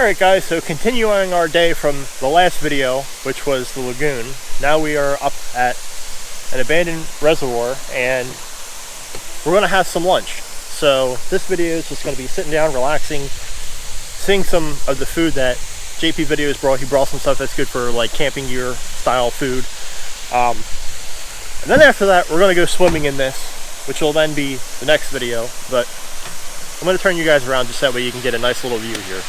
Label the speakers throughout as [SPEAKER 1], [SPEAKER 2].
[SPEAKER 1] Alright guys, so continuing our day from the last video, which was the lagoon, now we are up at an abandoned reservoir and we're going to have some lunch. So this video is just going to be sitting down, relaxing, seeing some of the food that JPVideos brought. He brought some stuff that's good for like camping gear style food. And then after that, we're going to go swimming in this, which will then be the next video. But I'm going to turn you guys around just that way you can get a nice little view here.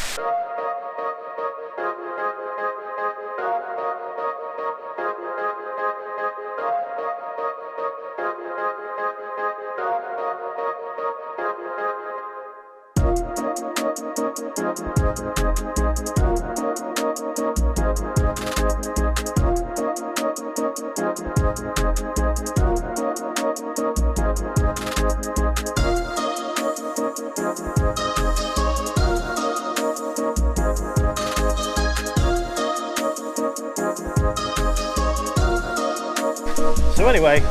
[SPEAKER 1] So anyway,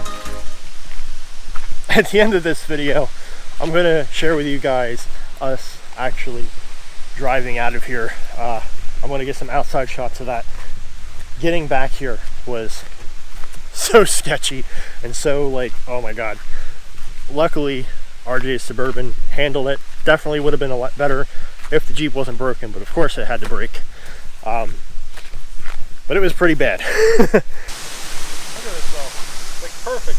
[SPEAKER 1] at the end of this video, I'm going to share with you guys us actually driving out of here. I'm going to get some outside shots of that. Getting back here was so sketchy and so like, oh my god. Luckily, RJ's Suburban handled it. Definitely would have been a lot better if the Jeep wasn't broken, but of course it had to break. But it was pretty bad. Look at this though, like perfect.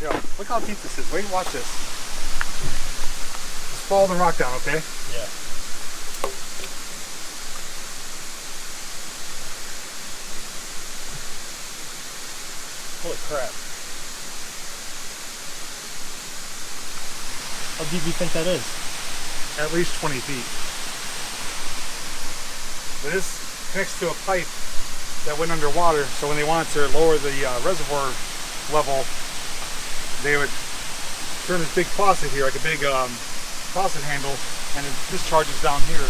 [SPEAKER 2] Yo, look how deep this is. Wait and watch this. Just follow the rock down, okay?
[SPEAKER 1] Yeah. Holy crap. How deep do you think that is?
[SPEAKER 2] At least 20 feet. But this connects to a pipe that went underwater, so when they wanted to lower the reservoir level, they would turn this big faucet here, like a big faucet handle, and it discharges down here.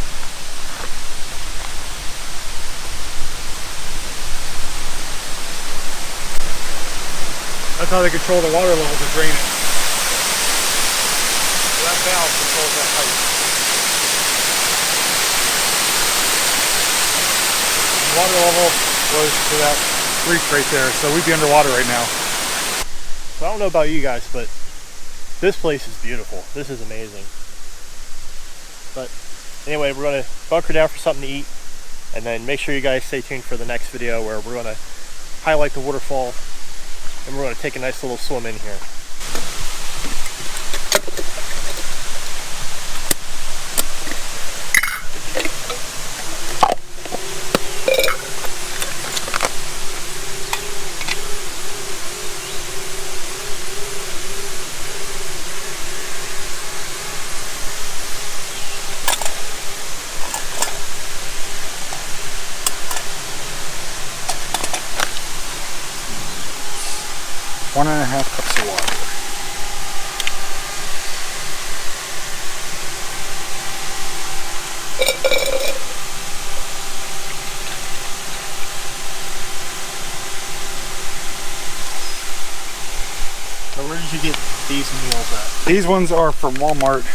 [SPEAKER 2] That's how they control the water level to drain it. So that valve controls that pipe. The water level goes to that reach right there, so we'd be underwater right now.
[SPEAKER 1] So I don't know about you guys, but this place is beautiful. This is amazing. But anyway, we're going to bunker down for something to eat, and then make sure you guys stay tuned for the next video where we're going to highlight the waterfall and we're going to take a nice little swim in here.
[SPEAKER 2] One and a half cups of water.
[SPEAKER 1] So where did you get these meals at?
[SPEAKER 2] These ones are from Walmart.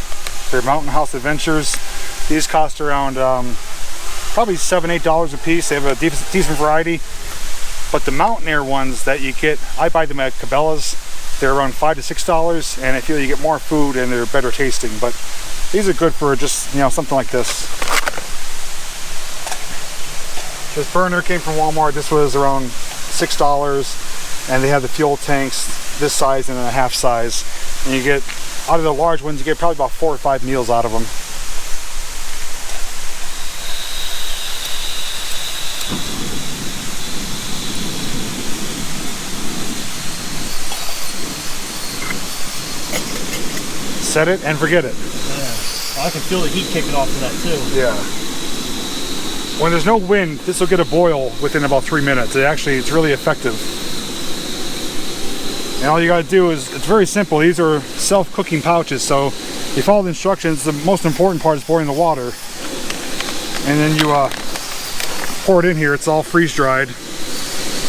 [SPEAKER 2] They're Mountain House Adventures. These cost around probably $7, $8 a piece. They have a decent variety. But the Mountain Air ones that you get, I buy them at Cabela's. They're around $5 to $6, and I feel you get more food and they're better tasting. But these are good for just, you know, something like this. This burner came from Walmart. This was around $6, and they have the fuel tanks this size and then a half size. And you get, out of the large ones, you get probably about 4 or 5 meals out of them. Set it and forget it.
[SPEAKER 1] Yeah. Well, I can feel the heat kicking off to that too.
[SPEAKER 2] Yeah. When there's no wind, this will get a boil within about 3 minutes. It's really effective. And all you gotta do is, it's very simple. These are self-cooking pouches, so you follow the instructions. The most important part is boiling the water. And then you pour it in here. It's all freeze-dried.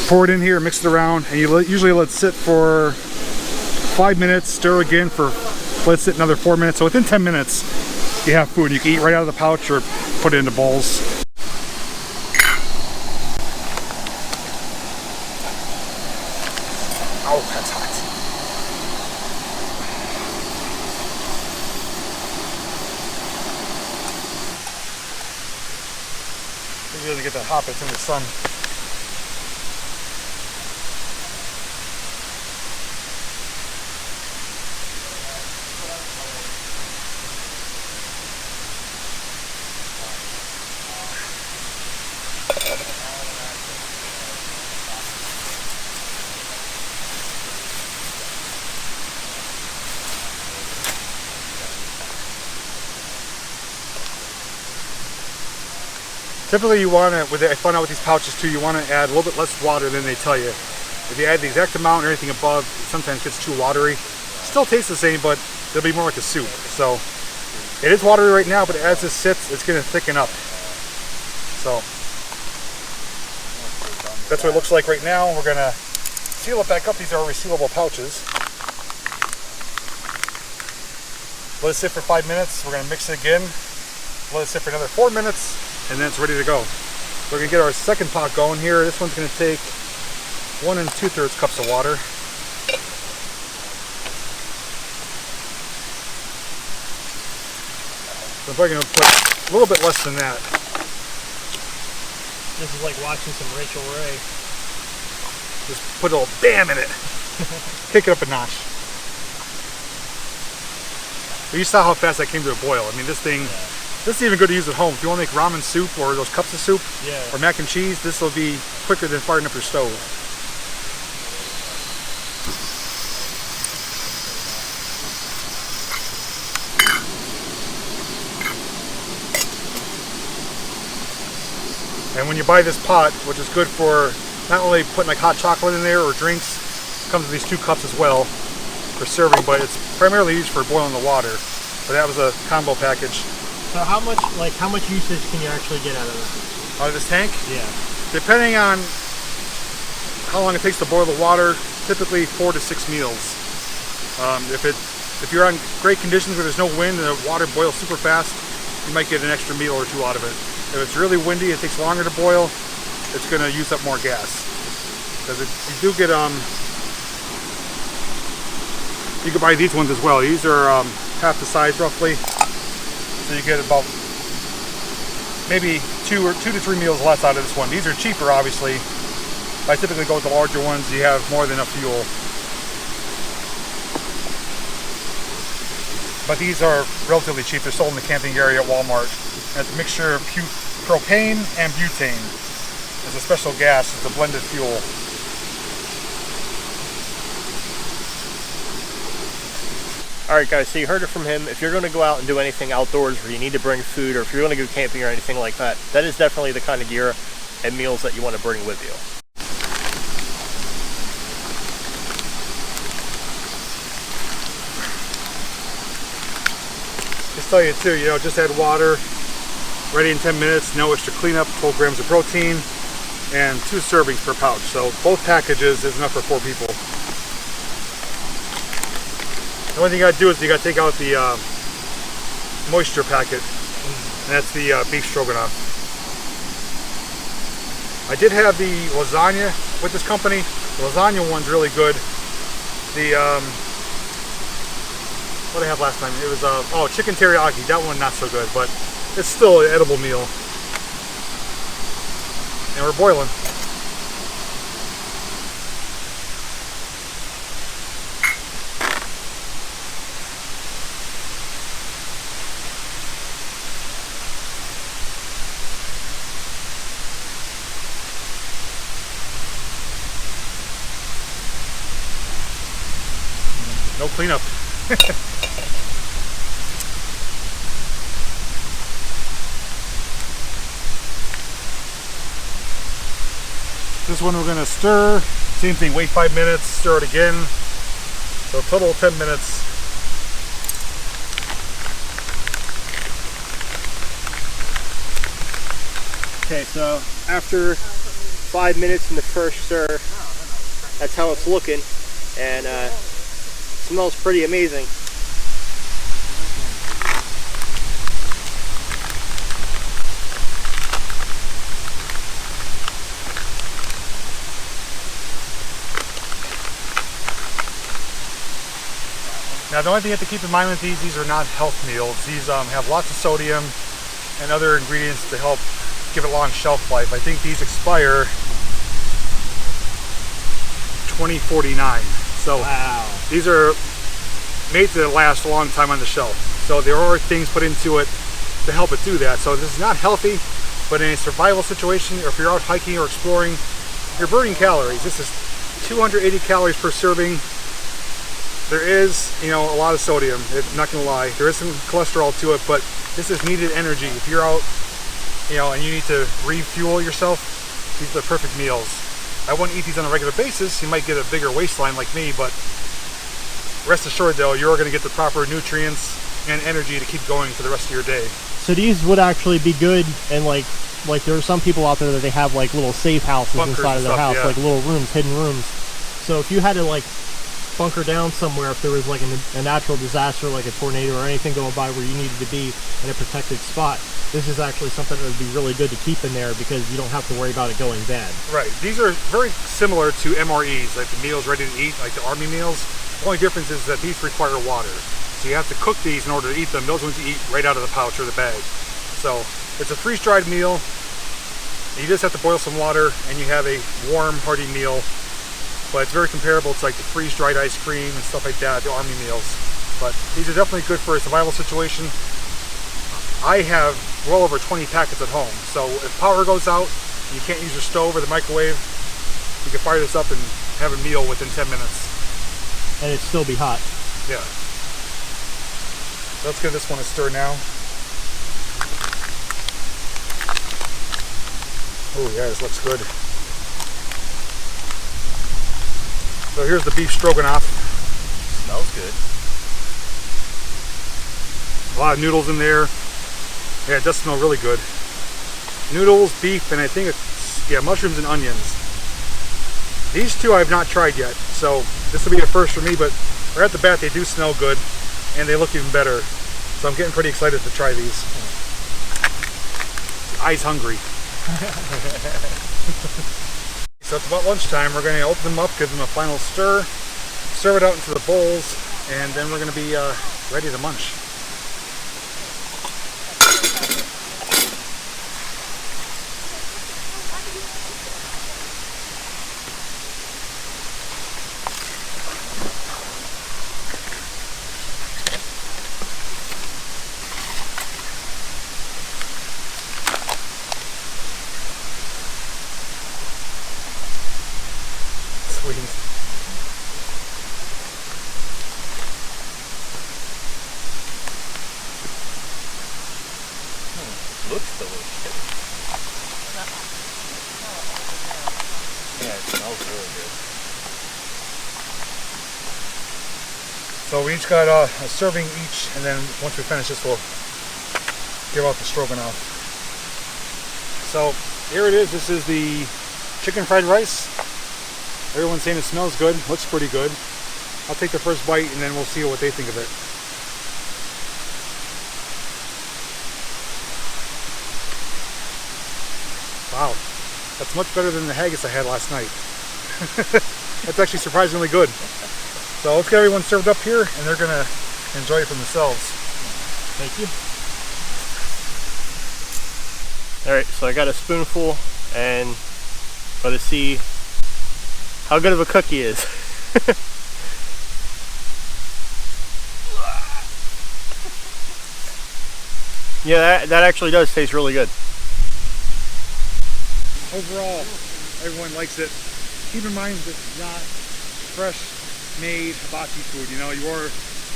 [SPEAKER 2] Pour it in here, mix it around, and you usually let it sit for 5 minutes, stir again for let it sit another 4 minutes. So within 10 minutes, you have food. You can eat right out of the pouch or put it into bowls. Oh, that's hot. Maybe doesn't get that hot, but it's in the sun. Typically you want to, I found out with these pouches too, you want to add a little bit less water than they tell you. If you add the exact amount or anything above, it sometimes gets too watery. Still tastes the same, but it'll be more like a soup. So it is watery right now, but as this sits, it's going to thicken up. So that's what it looks like right now. We're going to seal it back up. These are resealable pouches. Let it sit for 5 minutes. We're going to mix it again. Let it sit for another 4 minutes. And then it's ready to go. We're gonna get our second pot going here. This one's gonna take 1 2/3 cups of water. So I'm probably gonna put a little bit less than that.
[SPEAKER 1] This is like watching some Rachel Ray.
[SPEAKER 2] Just put a little bam in it. Kick it up a notch. But you saw how fast that came to a boil. I mean, this thing. Yeah. This is even good to use at home. If you want to make ramen soup or those cups of soup, or mac and cheese, this will be quicker than firing up your stove. And when you buy this pot, which is good for not only putting like hot chocolate in there or drinks, it comes with these 2 cups as well for serving, but it's primarily used for boiling the water. But that was a combo package.
[SPEAKER 1] So how much usage can you actually get out of this?
[SPEAKER 2] Out of this tank?
[SPEAKER 1] Yeah.
[SPEAKER 2] Depending on how long it takes to boil the water, typically 4 to 6 meals. If you're on great conditions where there's no wind and the water boils super fast, you might get an extra meal or 2 out of it. If it's really windy, it takes longer to boil, it's going to use up more gas. Because you do get, you can buy these ones as well. These are half the size roughly. So you get about maybe 2 to 3 meals less out of this one. These are cheaper, obviously. I typically go with the larger ones. You have more than enough fuel. But these are relatively cheap. They're sold in the camping area at Walmart. And it's a mixture of propane and butane. It's a special gas. It's a blended fuel.
[SPEAKER 1] Alright guys, so you heard it from him. If you're going to go out and do anything outdoors where you need to bring food, or if you're going to go camping or anything like that, that is definitely the kind of gear and meals that you want to bring with you.
[SPEAKER 2] Just tell you too, just add water, ready in 10 minutes, no extra cleanup, 12 grams of protein, and 2 servings per pouch. So both packages is enough for 4 people. The only thing you gotta do is you gotta take out the moisture packet, and that's the beef stroganoff. I did have the lasagna with this company. The lasagna one's really good. The what did I have last time? It was chicken teriyaki. That one not so good, but it's still an edible meal. And we're boiling. No cleanup. This one we're going to stir. Same thing, wait 5 minutes, stir it again. So total 10 minutes.
[SPEAKER 1] Okay, so after 5 minutes in the first stir, that's how it's looking, and smells pretty amazing.
[SPEAKER 2] Now the only thing you have to keep in mind with these are not health meals. These have lots of sodium and other ingredients to help give it long shelf life. I think these expire 2049. So
[SPEAKER 1] Wow.
[SPEAKER 2] these are made to last a long time on the shelf. So there are things put into it to help it do that. So this is not healthy, but in a survival situation, or if you're out hiking or exploring, you're burning calories. This is 280 calories per serving. There is, you know, a lot of sodium. I'm not gonna lie. There is some cholesterol to it, but this is needed energy. If you're out, you know, and you need to refuel yourself, these are the perfect meals. I wouldn't eat these on a regular basis. You might get a bigger waistline like me, but rest assured though, you're gonna get the proper nutrients and energy to keep going for the rest of your day.
[SPEAKER 1] So these would actually be good, and like there are some people out there that they have like little safe houses
[SPEAKER 2] Bunkers
[SPEAKER 1] inside of their
[SPEAKER 2] and stuff,
[SPEAKER 1] house,
[SPEAKER 2] yeah.
[SPEAKER 1] like little rooms, hidden rooms. So if you had to like bunker down somewhere, if there was like a natural disaster like a tornado or anything going by where you needed to be in a protected spot, this is actually something that would be really good to keep in there because you don't have to worry about it going bad.
[SPEAKER 2] Right. These are very similar to MREs, like the meals ready to eat, like the Army meals. The only difference is that these require water. So you have to cook these in order to eat them. Those ones you eat right out of the pouch or the bag. So it's a freeze-dried meal. You just have to boil some water and you have a warm, hearty meal. But it's very comparable to like the freeze-dried ice cream and stuff like that, the Army meals. But these are definitely good for a survival situation. I have well over 20 packets at home. So if power goes out, and you can't use your stove or the microwave, you can fire this up and have a meal within 10 minutes.
[SPEAKER 1] And it'd still be hot.
[SPEAKER 2] Yeah. So let's give this one a stir now. Oh yeah, this looks good. So here's the beef stroganoff.
[SPEAKER 1] Smells good.
[SPEAKER 2] A lot of noodles in there. Yeah, it does smell really good. Noodles, beef, and I think it's, yeah, mushrooms and onions. These two I've not tried yet, so this will be a first for me, but right at the bat they do smell good, and they look even better. So I'm getting pretty excited to try these. Eyes hungry. So it's about lunchtime. We're going to open them up, give them a final stir, serve it out into the bowls, and then we're going to be ready to munch.
[SPEAKER 1] Looks delicious. Yeah, it smells really good.
[SPEAKER 2] So we each got a serving each, and then once we finish this, we'll give out the stroganoff. So here it is. This is the chicken fried rice. Everyone's saying it smells good, looks pretty good. I'll take the first bite, and then we'll see what they think of it. Wow, that's much better than the haggis I had last night. That's actually surprisingly good. So let's get everyone served up here, and they're gonna enjoy it for themselves.
[SPEAKER 1] Thank you. All right, so I got a spoonful, and let's see how good of a cook he is. Yeah, that actually does taste really good.
[SPEAKER 2] Overall, everyone likes it. Keep in mind that it's not fresh made hibachi food. You know, you are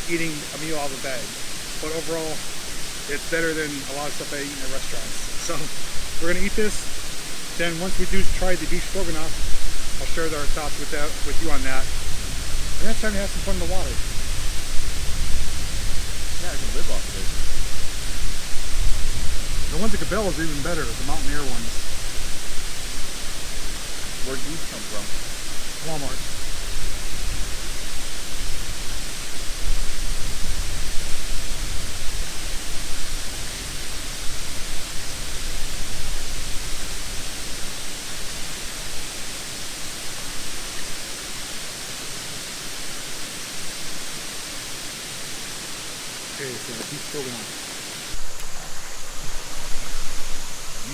[SPEAKER 2] eating a meal out of a bag. But overall, it's better than a lot of stuff I eat in restaurants. So we're gonna eat this. Then once we do try the beef stroganoff, I'll share our thoughts with you on that. And that's time to have some fun in the water.
[SPEAKER 1] Yeah, I can live off of it.
[SPEAKER 2] The ones at Cabela's are even better, the mountain air ones.
[SPEAKER 1] Where'd these come from?
[SPEAKER 2] Walmart.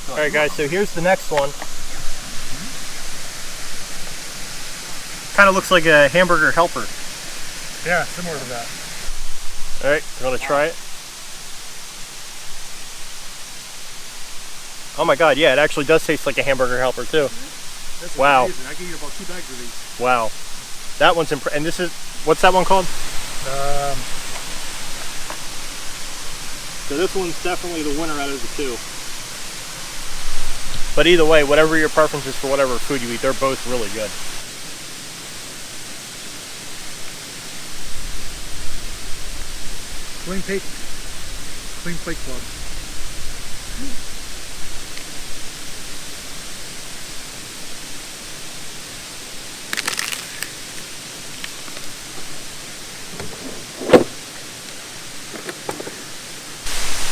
[SPEAKER 1] All right, guys, so here's the next one. Kind of looks like a hamburger helper.
[SPEAKER 2] Yeah, similar to that.
[SPEAKER 1] All right, you want to try it? Oh my God, yeah, it actually does taste like a hamburger helper too.
[SPEAKER 2] That's
[SPEAKER 1] wow.
[SPEAKER 2] Amazing. I gave you about 2 bags of these.
[SPEAKER 1] Wow. That one's and this is, what's that one called? So this one's definitely the winner out of the two. But either way, whatever your preference is for whatever food you eat, they're both really good.
[SPEAKER 2] Clean Plate Club.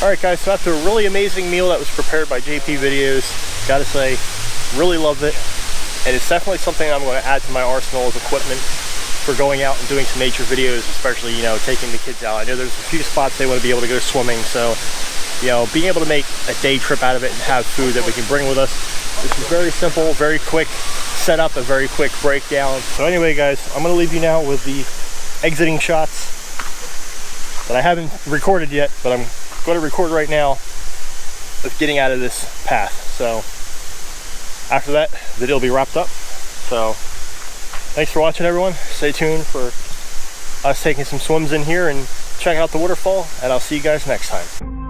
[SPEAKER 1] Alright guys, so after a really amazing meal that was prepared by JPVideos, gotta say, really loved it. And it's definitely something I'm going to add to my arsenal of equipment for going out and doing some nature videos, especially, you know, taking the kids out. I know there's a few spots they want to be able to go swimming, so, you know, being able to make a day trip out of it and have food that we can bring with us. This is very simple, very quick setup, a very quick breakdown. So anyway guys, I'm going to leave you now with the exiting shots that I haven't recorded yet, but I'm going to record right now of getting out of this path. So after that, the video will be wrapped up. So thanks for watching, everyone. Stay tuned for us taking some swims in here and checking out the waterfall, and I'll see you guys next time.